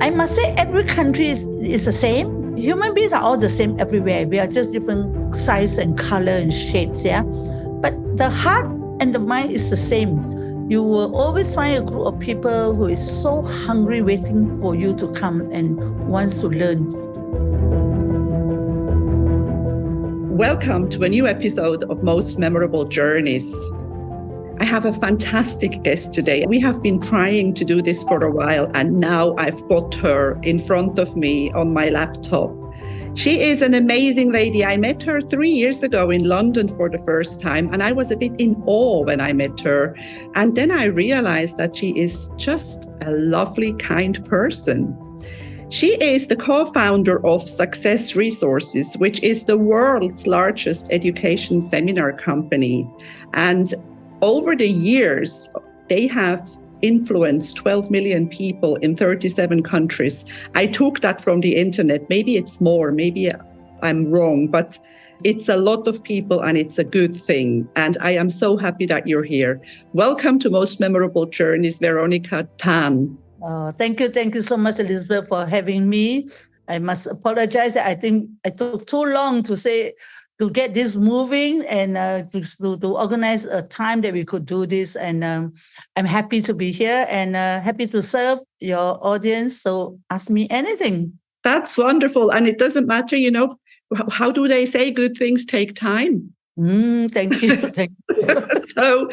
I must say every country is the same. Human beings are all the same everywhere. We are just different size and color and shapes, yeah. But the heart and the mind is the same. You will always find a group of people who is so hungry waiting for you to come and wants to learn. Welcome to a new episode of Most Memorable Journeys. I have a fantastic guest today. We have been trying to do this for a while, and now I've got her in front of me on my laptop. She is an amazing lady. I met her 3 years ago in London for the first time, and I was a bit in awe when I met her. And then I realized that she is just a lovely, kind person. She is the co-founder of Success Resources, which is the world's largest education seminar company. And over the years, they have influenced 12 million people in 37 countries. I took that from the internet. Maybe it's more, maybe I'm wrong, but it's a lot of people and it's a good thing. And I am so happy that you're here. Welcome to Most Memorable Journeys, Veronica Tan. Thank you. Thank you so much, Elizabeth, for having me. I must apologize. I think I took too long to get this moving and to organize a time that we could do this. And I'm happy to be here and happy to serve your audience. So ask me anything. That's wonderful. And it doesn't matter, how do they say good things take time? Thank you. Thank you. So,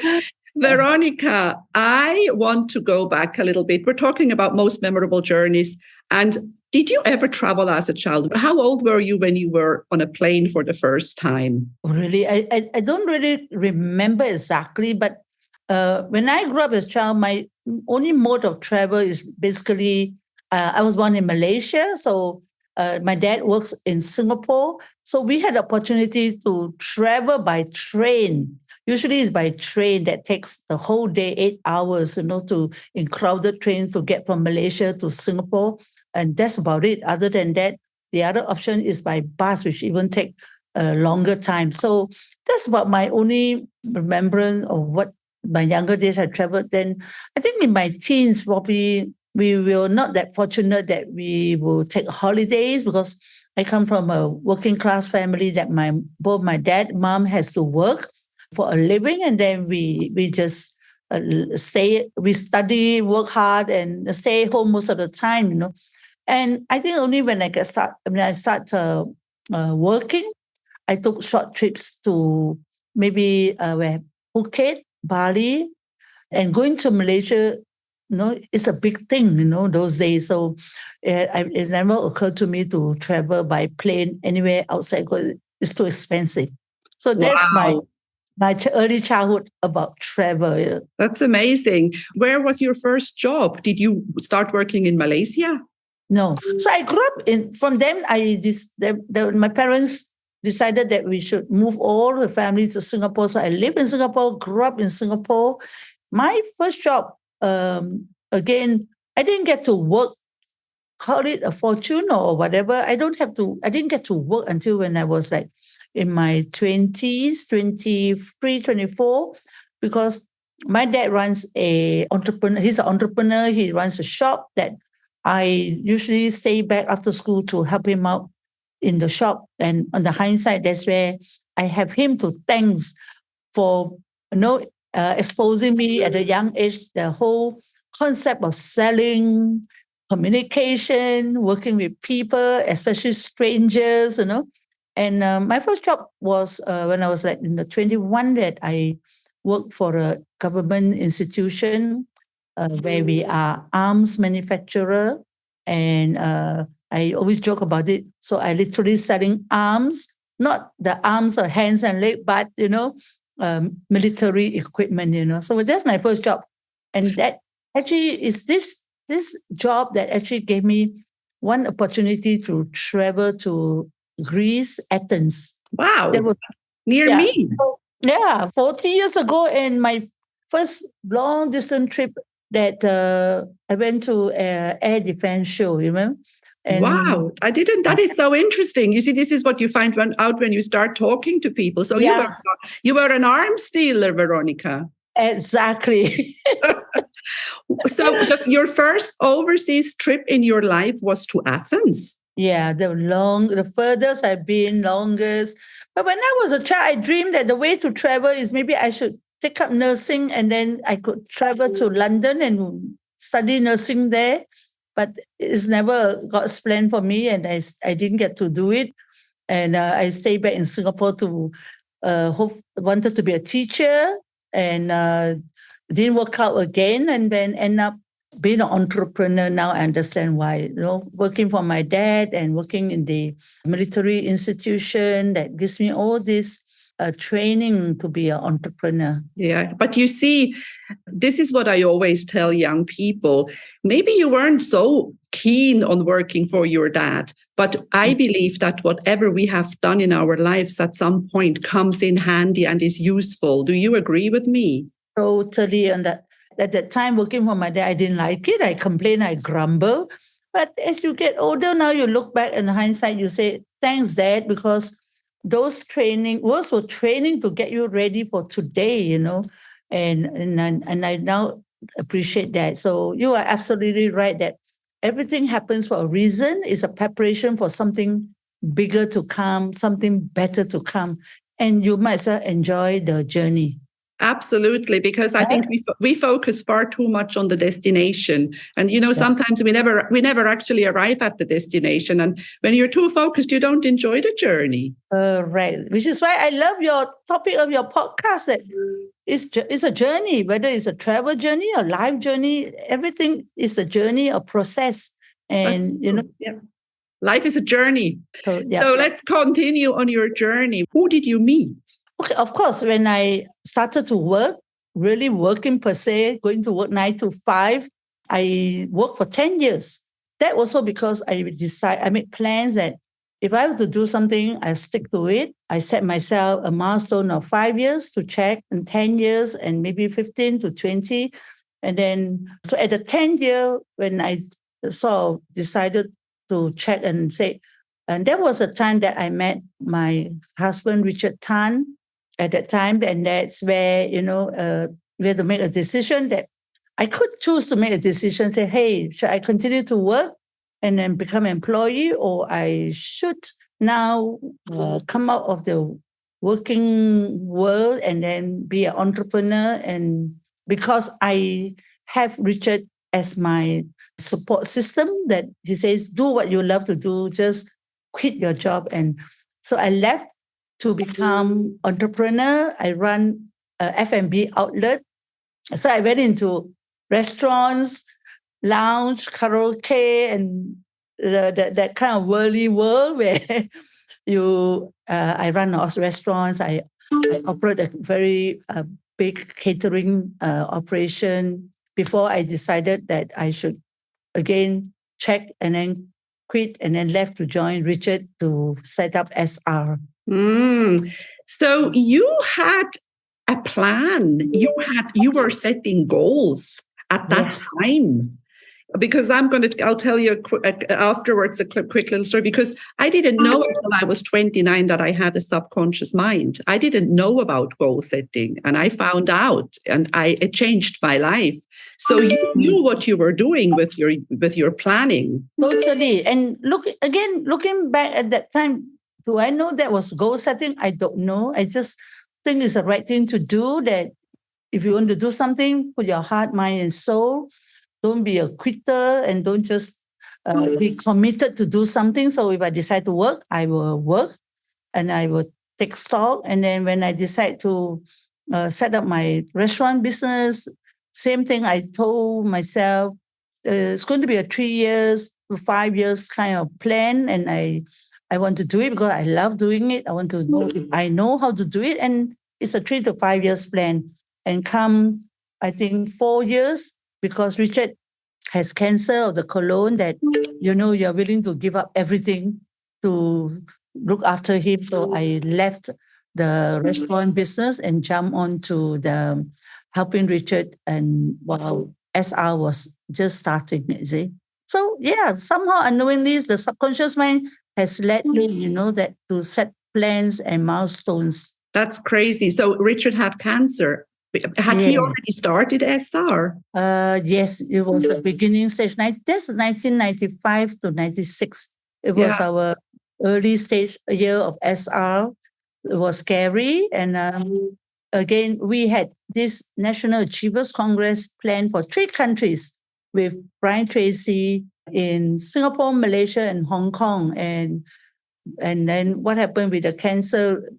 Veronica, I want to go back a little bit. We're talking about most memorable journeys. And did you ever travel as a child? How old were you when you were on a plane for the first time? Really, I don't really remember exactly, but when I grew up as a child, my only mode of travel is basically, I was born in Malaysia, so my dad works in Singapore. So we had the opportunity to travel by train. Usually it's by train that takes the whole day, 8 hours, in crowded trains to get from Malaysia to Singapore. And that's about it. Other than that, the other option is by bus, which even take a longer time. So that's about my only remembrance of what my younger days I traveled. Then I think in my teens, probably we were not that fortunate that we will take holidays because I come from a working class family that both my dad, mom has to work for a living, and then we just we study, work hard, and stay home most of the time, And I think only when I start working, I took short trips to maybe Phuket, Bali, and going to Malaysia. It's a big thing, those days. So it never occurred to me to travel by plane anywhere outside because it's too expensive. So that's my early childhood about travel. That's amazing. Where was your first job? Did you start working in Malaysia? No. So I grew up from them, my parents decided that we should move all the family to Singapore. So I lived in Singapore, grew up in Singapore. My first job, again, I didn't get to work, call it a fortune or whatever. I didn't get to work until when I was like in my 20s, 23, 24, because my dad runs he's an entrepreneur. He runs a shop that I usually stay back after school to help him out in the shop. And on the hindsight, that's where I have him to thanks for, exposing me at a young age, the whole concept of selling, communication, working with people, especially strangers, And my first job was when I was like in the 21 that I worked for a government institution where we are arms manufacturer. And I always joke about it. So I literally selling arms, not the arms or hands and legs, but, military equipment, So that's my first job. And that actually is this job that actually gave me one opportunity to travel to Greece, Athens. Wow. Near me. So, 40 years ago, and my first long distance trip that I went to air defense show, And wow, I didn't. That is so interesting. You see, this is what you find out when you start talking to people. So you were an arms dealer, Veronica. Exactly. So your first overseas trip in your life was to Athens. Yeah, the furthest I've been, longest. But when I was a child, I dreamed that the way to travel is maybe I should take up nursing and then I could travel to London and study nursing there. But it's never God's plan for me, and I didn't get to do it. And I stayed back in Singapore to wanted to be a teacher, and didn't work out again, and then end up being an entrepreneur. Now I understand why. Working for my dad and working in the military institution that gives me all this training to be an entrepreneur. Yeah, but you see, this is what I always tell young people. Maybe you weren't so keen on working for your dad, but I believe that whatever we have done in our lives at some point comes in handy and is useful. Do you agree with me? Totally. And at that time, working for my dad, I didn't like it. I complained, I grumbled. But as you get older, now you look back in hindsight, you say, thanks, Dad, because those words were training to get you ready for today, and I now appreciate that. So you are absolutely right that everything happens for a reason. It's a preparation for something bigger to come, something better to come, and you might as well enjoy the journey. Absolutely, because I think we focus far too much on the destination, and sometimes we never actually arrive at the destination. And when you're too focused, you don't enjoy the journey. Right, which is why I love your topic of your podcast. That it's a journey, whether it's a travel journey or life journey. Everything is a journey, a process, and life is a journey. So let's continue on your journey. Who did you meet? Okay, of course, when I started to work, really working per se, going to work 9 to 5, I worked for 10 years. That also because I made plans that if I have to do something, I stick to it. I set myself a milestone of 5 years to check, and 10 years, and maybe 15 to 20. And then, so at the 10th year, when I sort of decided to check and say, and that was a time that I met my husband, Richard Tan, at that time. And that's where, we had to make a decision that I could choose to make a decision, say, hey, should I continue to work and then become an employee, or I should now come out of the working world and then be an entrepreneur? And because I have Richard as my support system, that he says, do what you love to do, just quit your job. And so I left to become entrepreneur. I run a F&B outlet. So I went into restaurants, lounge, karaoke, and that kind of worldly world where I run those restaurants. I operate a very big catering operation before I decided that I should again check and then quit and then left to join Richard to set up SR. So you had a plan. You were setting goals at that time. Because I'll tell you afterwards a quick little story, because I didn't know until I was 29 that I had a subconscious mind. I didn't know about goal setting, and I found out, and it changed my life. So you knew what you were doing with your planning. Totally. And looking back at that time, do I know that was goal setting? I don't know. I just think it's the right thing to do, that if you want to do something, put your heart, mind, and soul. Don't be a quitter, and don't just be committed to do something. So if I decide to work, I will work, and I will take stock. And then when I decide to set up my restaurant business, same thing. I told myself it's going to be a 3 years to 5 years kind of plan, and I want to do it because I love doing it. I want to know if I know how to do it, and it's a 3 to 5 years plan. And come, I think 4 years, because Richard has cancer of the colon, that you're willing to give up everything to look after him. So I left the restaurant business and jumped onto the helping Richard, and while SR was just starting, you see. So somehow unknowingly, the subconscious mind has led me, that to set plans and milestones. That's crazy. So Richard had cancer. Had he already started SR? Yes, it was the beginning stage. That's 1995 to 96. It was our early stage year of SR. It was scary. And again, we had this National Achievers Congress planned for 3 countries with Brian Tracy in Singapore, Malaysia, and Hong Kong. And then what happened with the cancer?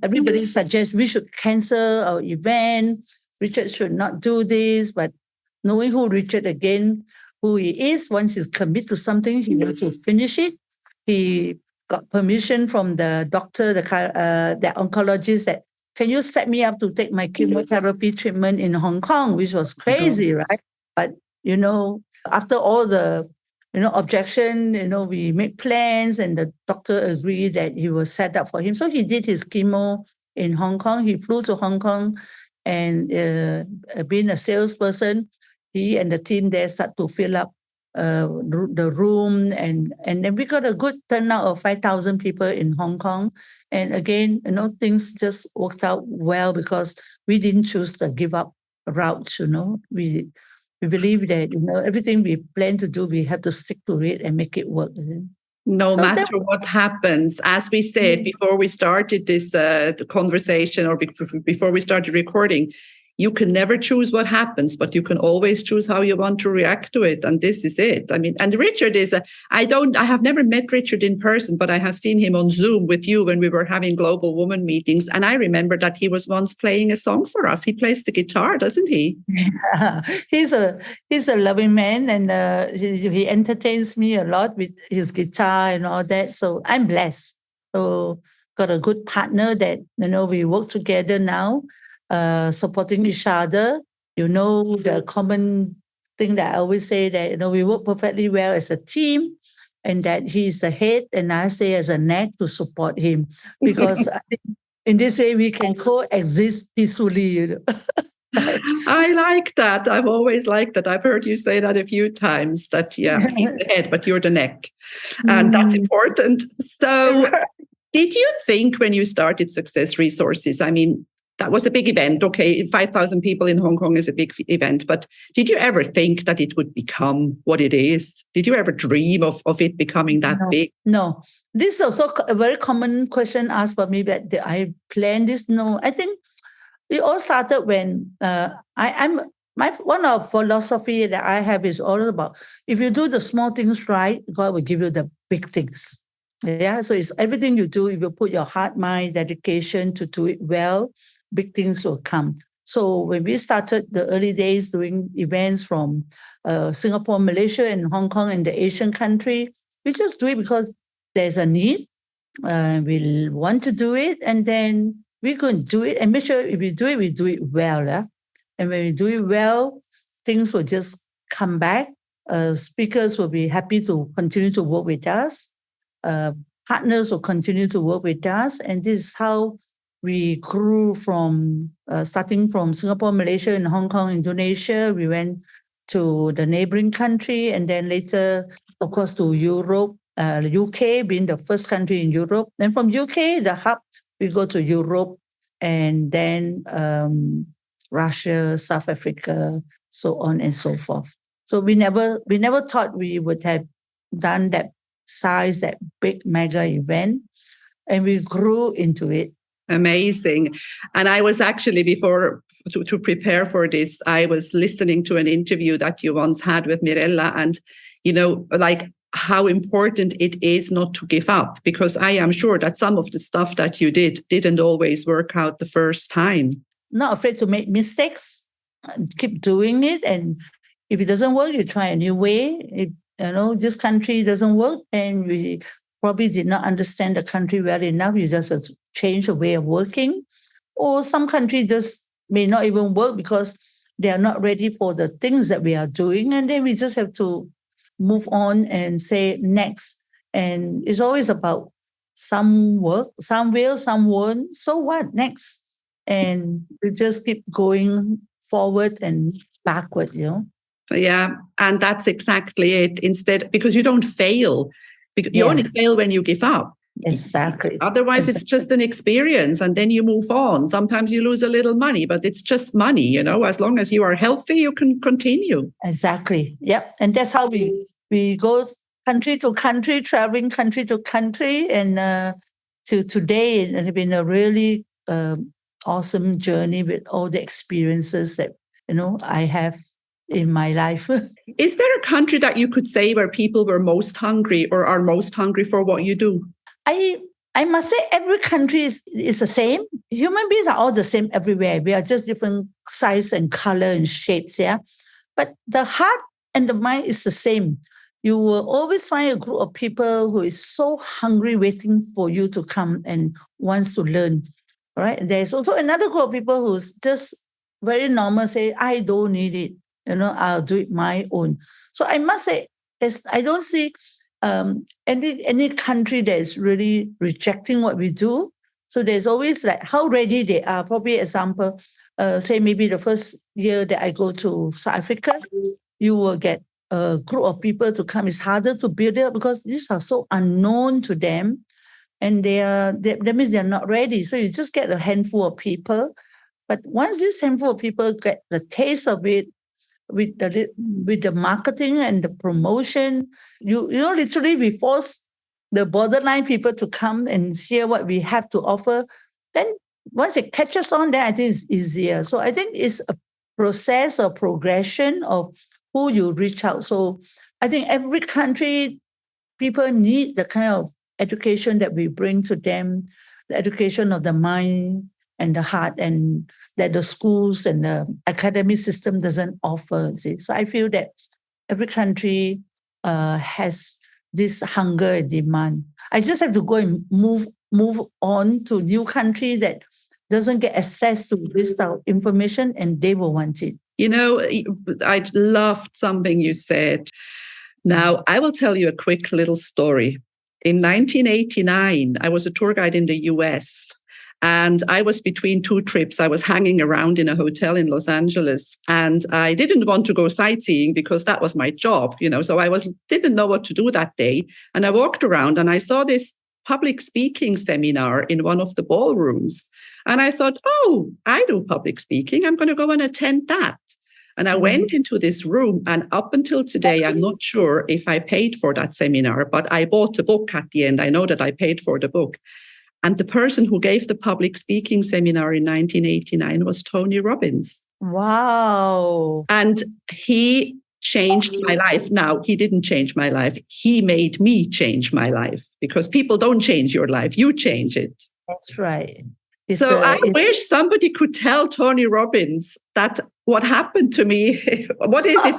Everybody suggests we should cancel our event. Richard should not do this, but knowing who Richard again, who he is, once he's committed to something, he wants to finish it. He got permission from the doctor, the oncologist, that can you set me up to take my chemotherapy treatment in Hong Kong, which was crazy, right? But after all the objection, we made plans and the doctor agreed that he was set up for him. So he did his chemo in Hong Kong. He flew to Hong Kong and being a salesperson, he and the team there start to fill up the room. And then we got a good turnout of 5,000 people in Hong Kong. And again, things just worked out well because we didn't choose the give up route, We believe that everything we plan to do, we have to stick to it and make it work. No matter what happens, as we said before we started this conversation or before we started recording, you can never choose what happens, but you can always choose how you want to react to it. And this is it. I mean, and Richard I have never met Richard in person, but I have seen him on Zoom with you when we were having Global Woman meetings. And I remember that he was once playing a song for us. He plays the guitar, doesn't he? Yeah. He's a loving man, and he entertains me a lot with his guitar and all that. So I'm blessed. So got a good partner that, we work together now. Supporting each other, the common thing that I always say that, we work perfectly well as a team and that he's the head and I stay as a neck to support him because I think in this way we can coexist peacefully. I like that. I've always liked that. I've heard you say that a few times that, he's the head, but you're the neck. And that's important. So did you think when you started Success Resources, I mean, that was a big event. Okay, 5,000 people in Hong Kong is a big event. But did you ever think that it would become what it is? Did you ever dream of it becoming that big? No. This is also a very common question asked by me, but I planned this. No, I think it all started when one of philosophy that I have is all about if you do the small things right, God will give you the big things. Yeah, so it's everything you do. If you put your heart, mind, dedication to do it well, big things will come. So when we started the early days doing events from Singapore, Malaysia, and Hong Kong and the Asian country, we just do it because there's a need. We want to do it, and then we can do it and make sure if we do it well. Yeah? And when we do it well, things will just come back. Speakers will be happy to continue to work with us. Partners will continue to work with us. And this is how we grew from starting from Singapore, Malaysia, and Hong Kong, Indonesia. We went to the neighboring country and then later, of course, to Europe, UK being the first country in Europe. Then from UK, the hub, we go to Europe and then Russia, South Africa, so on and so forth. So we never thought we would have done that size, that big mega event, and we grew into it. Amazing. And I was actually, before to prepare for this, I was listening to an interview that you once had with Mirella, and like how important it is not to give up, because I am sure that some of the stuff that you didn't always work out the first time. Not afraid to make mistakes, keep doing it, and if it doesn't work, you try a new way. If this country doesn't work, and we probably did not understand the country well enough, you just have to change the way of working. Or some countries just may not even work because they are not ready for the things that we are doing, and then we just have to move on and say next. And it's always about some work, some will, some won't. So what next? And we just keep going forward and backward, Yeah, and that's exactly it. Instead, because you don't fail, you only fail when you give up. Exactly. Otherwise, it's just an experience and then you move on. Sometimes you lose a little money, but it's just money, you know. As long as you are healthy, you can continue. Exactly. Yep. And that's how we go country to country, traveling country to country. And to today, it has been a really awesome journey with all the experiences that, I have in my life. Is there a country that you could say where people were most hungry or are most hungry for what you do? I must say every country is the same. Human beings are all the same everywhere. We are just different size and color and shapes, yeah. But the heart and the mind is the same. You will always find a group of people who is so hungry waiting for you to come and wants to learn. All right. There's also another group of people who's just very normal, say, I don't need it. I'll do it my own. So I must say, I don't see any country that is really rejecting what we do. So there's always like how ready they are. Probably example, say maybe the first year that I go to South Africa, you will get a group of people to come. It's harder to build it because these are so unknown to them, and that means they're not ready. So you just get a handful of people. But once this handful of people get the taste of it, with the marketing and the promotion, literally we force the borderline people to come and hear what we have to offer. Then once it catches on, then I think it's easier. So I think it's a process or progression of who you reach out. So I think every country, people need the kind of education that we bring to them, the education of the mind and the heart, and that the schools and the academic system doesn't offer. See? So I feel that every country has this hunger and demand. I just have to go and move on to new countries that doesn't get access to this type of information, and they will want it. I loved something you said. Now, I will tell you a quick little story. In 1989, I was a tour guide in the US. And I was between two trips. I was hanging around in a hotel in Los Angeles, and I didn't want to go sightseeing because that was my job, so didn't know what to do that day. And I walked around and I saw this public speaking seminar in one of the ballrooms. And I thought, oh, I do public speaking. I'm going to go and attend that. And I went into this room, and up until today, I'm not sure if I paid for that seminar, but I bought a book at the end. I know that I paid for the book. And the person who gave the public speaking seminar in 1989 was Tony Robbins. Wow. And he changed my life. Now, he didn't change my life. He made me change my life, because people don't change your life. You change it. That's right. I wish somebody could tell Tony Robbins that what happened to me, what is it,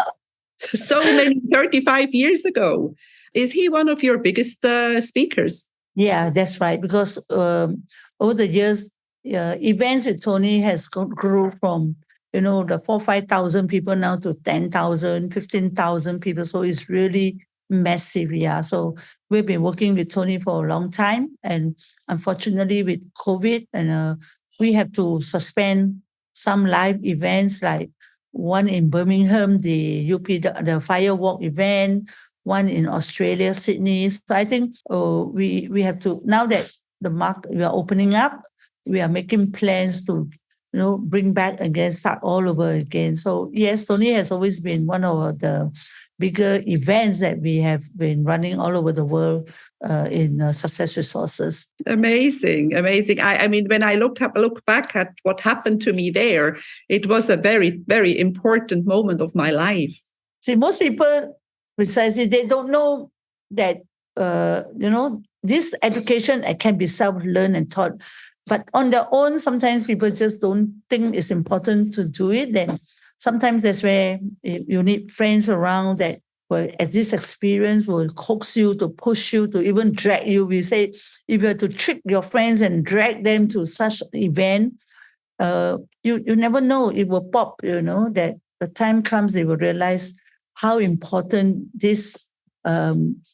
so many 35 years ago. Is he one of your biggest speakers? Yeah, that's right. Because over the years, events with Tony has grew from, the 4,000-5,000 people now to 10,000, 15,000 people. So it's really massive. Yeah. So we've been working with Tony for a long time. And unfortunately with COVID, and we have to suspend some live events, like one in Birmingham, the the Firewalk event, one in Australia, Sydney. So I think we have to, now that the market, we are opening up, we are making plans to, bring back again, start all over again. So yes, Tony has always been one of the bigger events that we have been running all over the world in Success Resources. Amazing. I mean, when I look back at what happened to me there, it was a very, very important moment of my life. See, most people, precisely, they don't know that, this education can be self-learned and taught. But on their own, sometimes people just don't think it's important to do it. Then sometimes that's where you need friends around that will, as this experience will coax you, to push you, to even drag you. We say, if you are to trick your friends and drag them to such an event, you never know, it will pop, that the time comes, they will realize how important this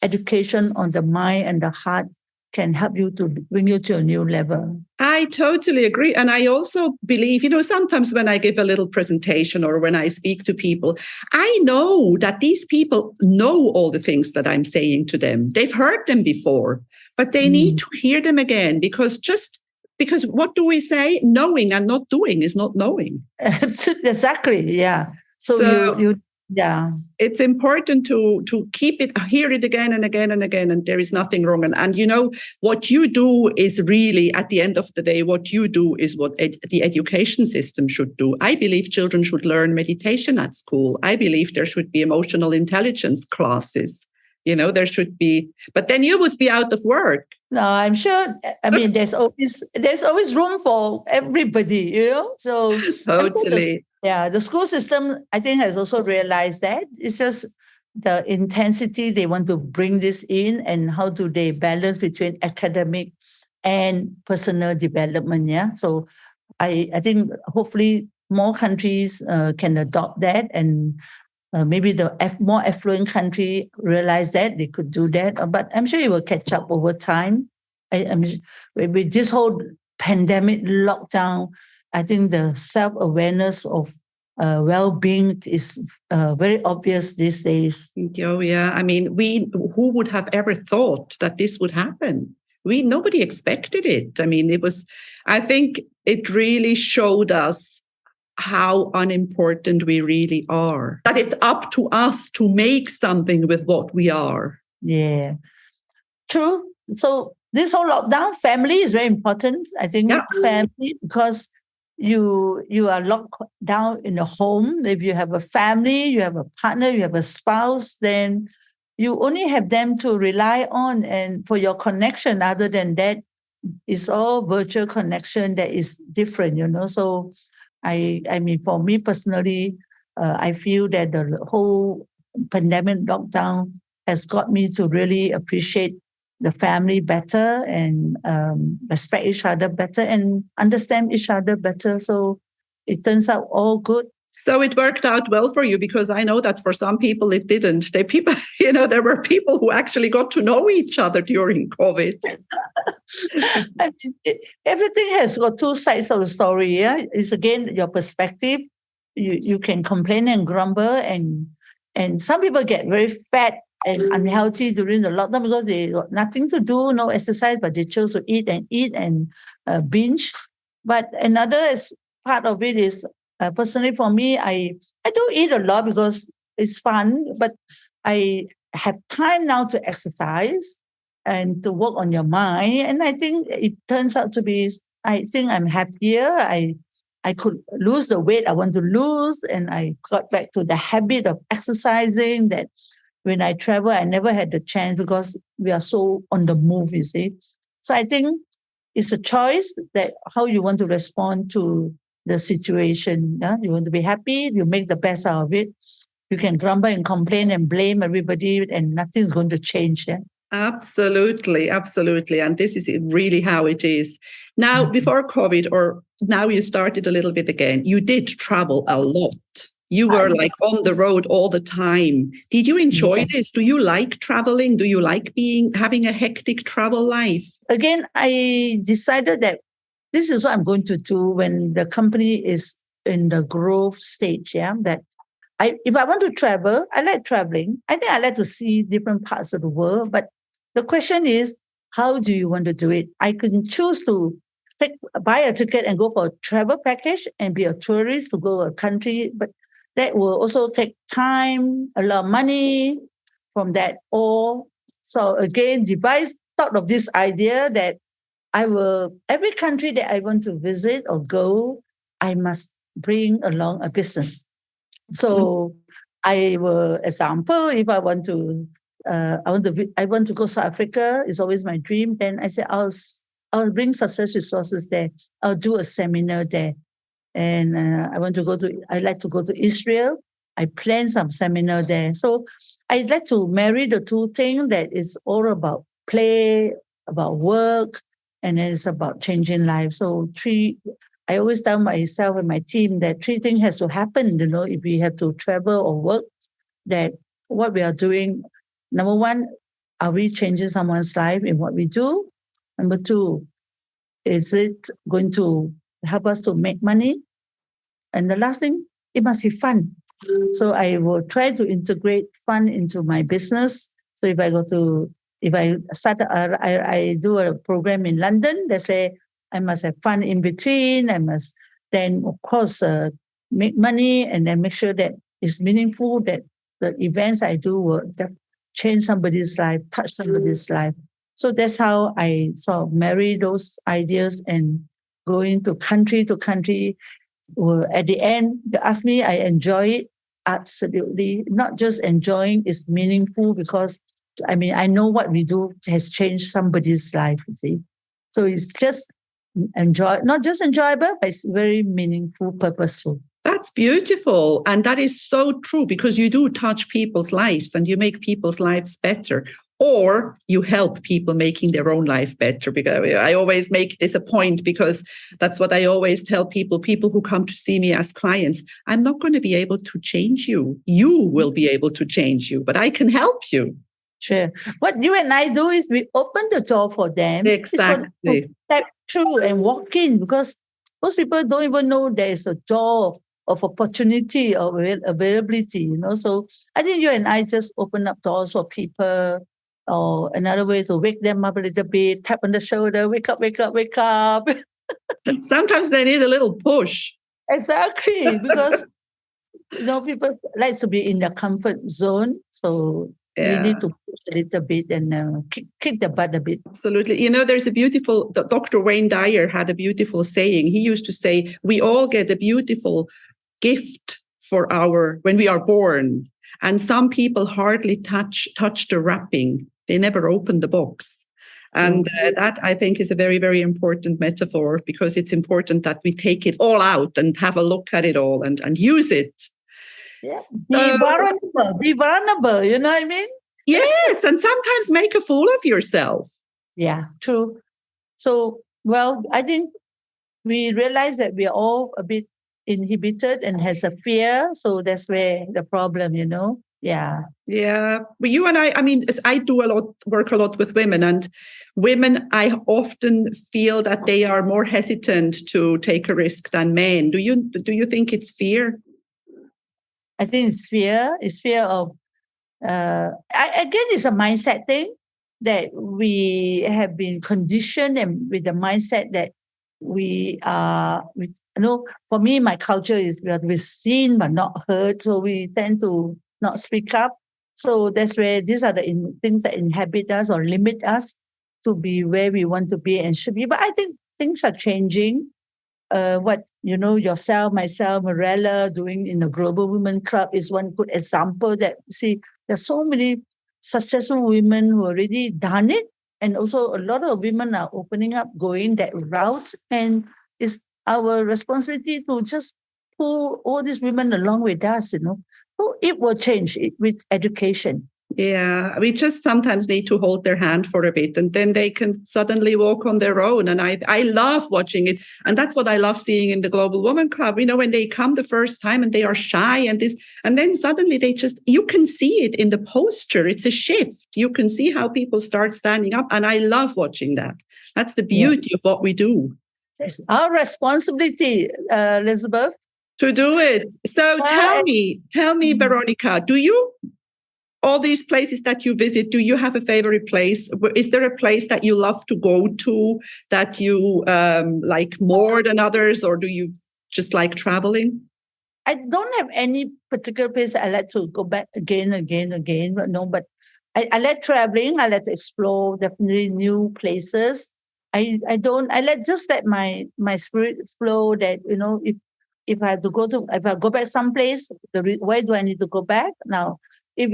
education on the mind and the heart can help you to bring you to a new level. I totally agree. And I also believe, sometimes when I give a little presentation or when I speak to people, I know that these people know all the things that I'm saying to them. They've heard them before, but they need to hear them again because what do we say? Knowing and not doing is not knowing. Exactly. Yeah. So yeah. It's important to hear it again and again and again, and there is nothing wrong. And what you do is really, at the end of the day, what you do is what the education system should do. I believe children should learn meditation at school. I believe there should be emotional intelligence classes. There should be, but then you would be out of work. No, I'm sure. I mean, there's always room for everybody, So totally. The school system, I think, has also realized that it's just the intensity they want to bring this in, and how do they balance between academic and personal development. Yeah, so I think hopefully more countries can adopt that, and maybe the more affluent country realize that they could do that. But I'm sure it will catch up over time. With this whole pandemic lockdown, I think the self-awareness of well-being is very obvious these days. Oh, yeah. I mean, who would have ever thought that this would happen? Nobody expected it. I mean, I think it really showed us how unimportant we really are, that it's up to us to make something with what we are. Yeah, true. So this whole lockdown, family is very important. I think family, because you are locked down in a home. If you have a family, you have a partner, you have a spouse, then you only have them to rely on and for your connection. Other than that, it's all virtual connection that is different, So I mean, for me personally, I feel that the whole pandemic lockdown has got me to really appreciate the family better and respect each other better and understand each other better. So it turns out all good. So it worked out well for you, because I know that for some people it didn't. There were people who actually got to know each other during COVID. I mean, everything has got two sides of the story. Yeah, it's again your perspective. You can complain and grumble, and some people get very fat and unhealthy during the lockdown because they got nothing to do, no exercise, but they chose to eat and binge. But another part of it is, personally for me, I do eat a lot because it's fun, but I have time now to exercise and to work on your mind. And I think it turns out to be, I think I'm happier. I could lose the weight I want to lose, and I got back to the habit of exercising that when I travel, I never had the chance because we are so on the move, you see. So I think it's a choice that how you want to respond to the situation. Yeah? You want to be happy, you make the best out of it. You can grumble and complain and blame everybody, and nothing's going to change. Yeah? Absolutely, absolutely. And this is really how it is. Now, before COVID, or now you started a little bit again, you did travel a lot. You were like on the road all the time. Did you enjoy this? Do you like traveling? Do you like having a hectic travel life? Again, I decided that this is what I'm going to do when the company is in the growth stage. Yeah, that if I want to travel, I like traveling. I think I like to see different parts of the world. But the question is, how do you want to do it? I can choose to buy a ticket and go for a travel package and be a tourist to go to a country, but that will also take time, a lot of money from that. So again, device thought of this idea that every country that I want to visit or go, I must bring along a business. So I will example, if I want to go South Africa, it's always my dream. Then I say I'll bring success resources there. I'll do a seminar there. And I like to go to Israel. I plan some seminar there. So I'd like to marry the two things that is all about play, about work, and it's about changing lives. So I always tell myself and my team that three things has to happen, if we have to travel or work, that what we are doing, number one, are we changing someone's life in what we do? Number two, is it going to help us to make money? And the last thing, it must be fun. So I will try to integrate fun into my business. So if I start, I do a program in London, they say I must have fun in between. I must then, of course, make money and then make sure that it's meaningful, that the events I do will change somebody's life, touch somebody's life. So that's how I sort of marry those ideas and going to country. Well, at the end, you ask me, I enjoy it. Absolutely. Not just enjoying, it's meaningful because I know what we do has changed somebody's life, you see. So it's just not just enjoyable, but it's very meaningful, purposeful. That's beautiful. And that is so true because you do touch people's lives and you make people's lives better. Or you help people making their own life better. Because I always make this a point because that's what I always tell people who come to see me as clients. I'm not going to be able to change you. You will be able to change you, but I can help you. Sure. What you and I do is we open the door for them. Exactly. To step through and walk in because most people don't even know there is a door of opportunity or availability, So I think you and I just open up doors for people. Or another way to wake them up a little bit, tap on the shoulder, wake up, wake up, wake up. Sometimes they need a little push. Exactly, because people like to be in their comfort zone. So we need to push a little bit and kick the butt a bit. Absolutely. There's a beautiful, Dr. Wayne Dyer had a beautiful saying. He used to say, we all get a beautiful gift when we are born. And some people hardly touch the wrapping. They never open the box. And that, I think, is a very, very important metaphor because it's important that we take it all out and have a look at it all and use it. Yeah. Be vulnerable, you know what I mean? Yes, and sometimes make a fool of yourself. Yeah, true. So, I think we realize that we are all a bit inhibited and has a fear. So that's where the problem, Yeah. Yeah. But you and I do work a lot with women, and women, I often feel that they are more hesitant to take a risk than men. Do you think it's fear? I think it's fear. It's fear of, again, it's a mindset thing that we have been conditioned and with the mindset that for me, my culture is we're seen but not heard. So we tend to not speak up. So that's where these are the things that inhibit us or limit us to be where we want to be and should be. But I think things are changing. Yourself, myself, Morella doing in the Global Women Club is one good example that, see, there's so many successful women who already done it. And also a lot of women are opening up, going that route. And it's our responsibility to just pull all these women along with us, So it will change with education. Yeah, we just sometimes need to hold their hand for a bit and then they can suddenly walk on their own. And I love watching it. And that's what I love seeing in the Global Woman Club. When they come the first time and they are shy and then suddenly you can see it in the posture. It's a shift. You can see how people start standing up. And I love watching that. That's the beauty of what we do. It's our responsibility, Elizabeth. To do it. So tell me, Veronica, all these places that you visit, do you have a favorite place? Is there a place that you love to go to that you like more than others, or do you just like traveling? I don't have any particular place I like to go back again. But I like traveling. I like to explore definitely new places. I let my spirit flow that, if I have to if I go back someplace, why do I need to go back now? If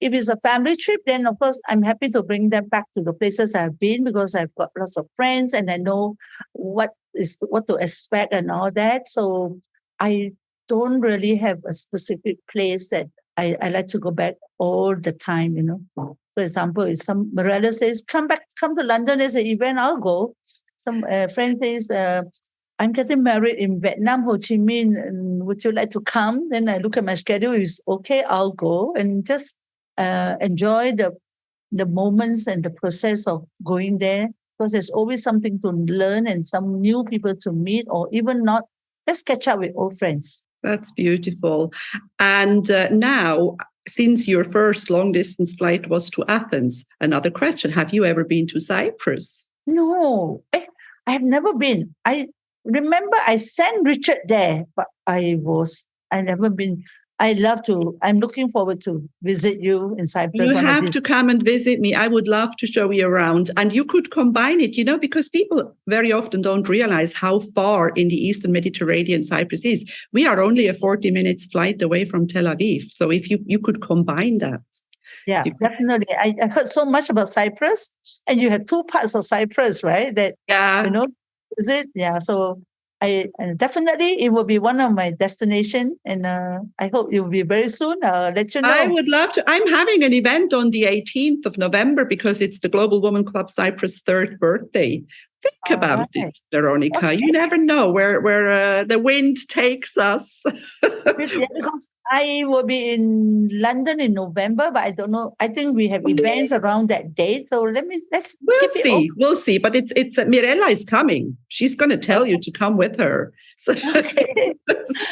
it's a family trip, then of course I'm happy to bring them back to the places I've been because I've got lots of friends and I know what to expect and all that. So I don't really have a specific place that I like to go back all the time, For example, if some Morella says, come to London, there's an event, I'll go. Some friend says, I'm getting married in Vietnam, Ho Chi Minh. And would you like to come? Then I look at my schedule. It's okay, I'll go and just enjoy the moments and the process of going there. because there's always something to learn and some new people to meet, or even not, let's catch up with old friends. That's beautiful. And now, since your first long distance flight was to Athens, another question, have you ever been to Cyprus? No, I have never been. I remember I sent Richard there, but I never been. I'm looking forward to visit you in Cyprus. You have to come and visit me. I would love to show you around. And you could combine it, because people very often don't realize how far in the Eastern Mediterranean Cyprus is. We are only a 40 minutes flight away from Tel Aviv. So if you could combine that. Yeah, definitely. I heard so much about Cyprus, and you have two parts of Cyprus, right? Is it? Yeah. So and definitely it will be one of my destination, and I hope it will be very soon. I'll let you know. I would love to. I'm having an event on the 18th of November because it's the Global Women Club Cyprus' 3rd birthday. Think about it, Veronica. Okay. You never know where the wind takes us. Because I will be in London in November, but I don't know. I think we have events around that date. So We'll see. But it's Mirella is coming. She's going to tell you to come with her. So, okay.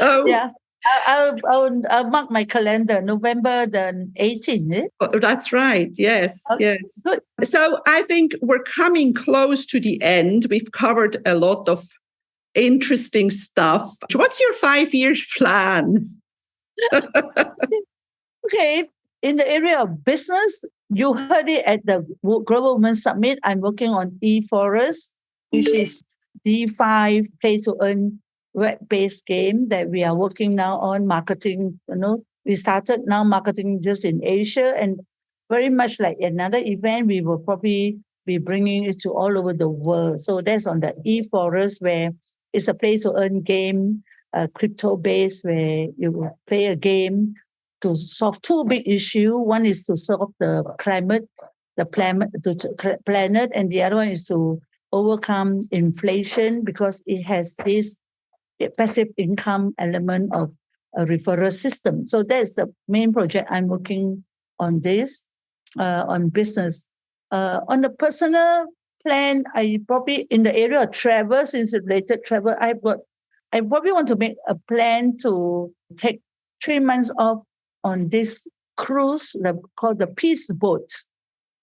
Yeah. I'll mark my calendar, November the 18th. Oh, that's right. Yes, okay. Yes. Good. So I think we're coming close to the end. We've covered a lot of interesting stuff. What's your 5-year plan? Okay. In the area of business, you heard it at the Global Women Summit. I'm working on eForest, which is D5 play to earn web-based game that we are working now on marketing. We started now marketing just in Asia, and very much like another event, we will probably be bringing it to all over the world. So that's on the eForest, where it's a play to earn game, crypto-based, where you will play a game to solve two big issues. One is to solve the planet, and the other one is to overcome inflation, because it has this passive income element of a referral system. So that's the main project I'm working on this, on business. On the personal plan, I probably, in the area of travel, since it's related travel, I probably want to make a plan to take 3 months off on this cruise called the Peace Boat.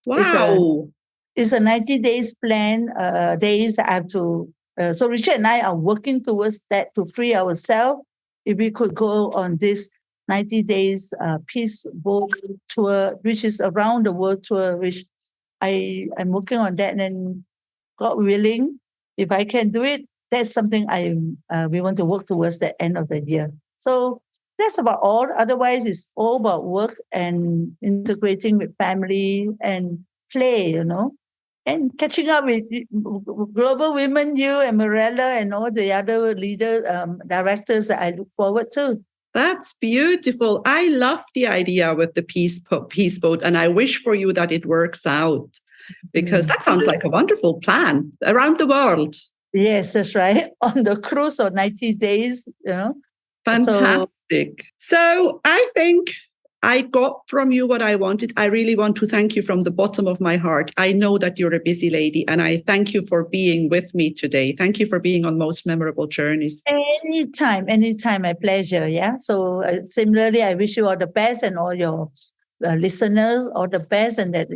Wow. It's a 90 days plan, days I have to. So Richard and I are working towards that to free ourselves. If we could go on this 90 days Peace Boat tour, which is around the world tour, which I'm working on that. And God willing, if I can do it, that's something we want to work towards the end of the year. So that's about all. Otherwise, it's all about work and integrating with family and play, and catching up with Global Women, you and Mirella and all the other leaders, directors that I look forward to. That's beautiful. I love the idea with the Peace Boat, and I wish for you that it works out, because that sounds like a wonderful plan around the world. Yes, that's right. On the cruise of 90 days, Fantastic. So I think I got from you what I wanted. I really want to thank you from the bottom of my heart. I know that you're a busy lady, and I thank you for being with me today. Thank you for being on Most Memorable Journeys. Anytime, my pleasure. Yeah. So similarly, I wish you all the best, and all your listeners all the best, and that,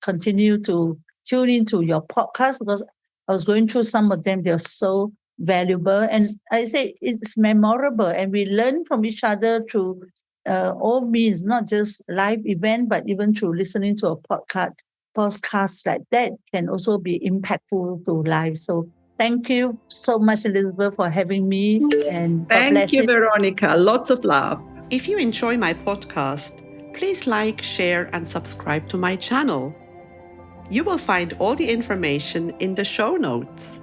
continue to tune into your podcast, because I was going through some of them. They're so valuable. And I say it's memorable, and we learn from each other through all means, not just live event, but even through listening to a podcast like that can also be impactful to life. So thank you so much, Elizabeth, for having me. And thank you, Veronica. Lots of love. If you enjoy my podcast, please like, share, and subscribe to my channel. You will find all the information in the show notes.